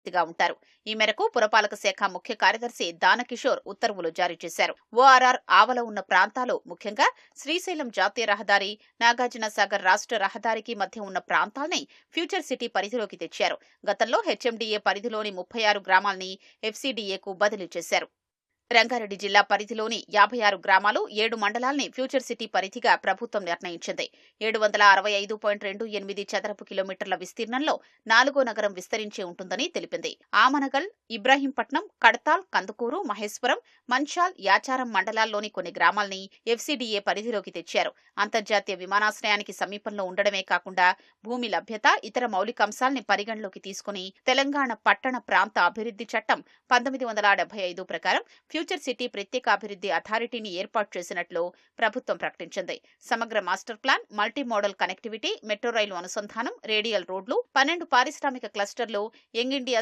వ్యక్తిగా ఉంటారు. ఈ మేరకు పురపాలక శాఖ ముఖ్య కార్యదర్శి దానకిషోర్ ఉత్తర్వులు జారీ చేశారు. ఓఆర్ఆర్ ఆవల ఉన్న ప్రాంతాలు ముఖ్యంగా శ్రీశైలం జాతీయ రహదారి, నాగార్జున సాగర్ రాష్ట్ర రహదారికి మధ్య ఉన్న ప్రాంతాల్ని ఫ్యూచర్ సిటీ పరిధిలోకి తెచ్చారు. గతంలో హెచ్ఎండిఏ పరిధిలోని 36 గ్రామాల్ని ఎఫ్సీడీఏకు బదిలీ చేశారు. రంగారెడ్డి జిల్లా పరిధిలోని 56 గ్రామాలు, 7 మండలాల్ని ఫ్యూచర్ సిటీ పరిధిగా ప్రభుత్వం నిర్ణయించింది. 765.28 చదరపు కిలోమీటర్ల విస్తీర్ణంలో 4వ నగరం విస్తరించి ఉంటుందని తెలిపింది. ఆమనగల్, ఇబ్రాహీంపట్నం, కడతాల్, కందుకూరు, మహేశ్వరం, మంచాల్, యాచారం మండలాల్లోని కొన్ని గ్రామాల్ని ఎఫ్సీడీఏ పరిధిలోకి తెచ్చారు. అంతర్జాతీయ విమానాశ్రయానికి సమీపంలో ఉండడమే కాకుండా భూమి లభ్యత, ఇతర మౌలికాంశాల్ని పరిగణలోకి తీసుకుని తెలంగాణ పట్టణ ప్రాంత అభివృద్ధి చట్టం 1975 ప్రకారం ఫ్యూచర్ సిటీ ప్రత్యేక అభివృద్ధి అథారిటీని ఏర్పాటు చేసినట్లు ప్రభుత్వం ప్రకటించింది. సమగ్ర master plan, multi modal connectivity, metro రైలు అనుసంధానం, రేడియల్ రోడ్లు, 12 పారిశ్రామిక క్లస్టర్లు, యంగ్ ఇండియా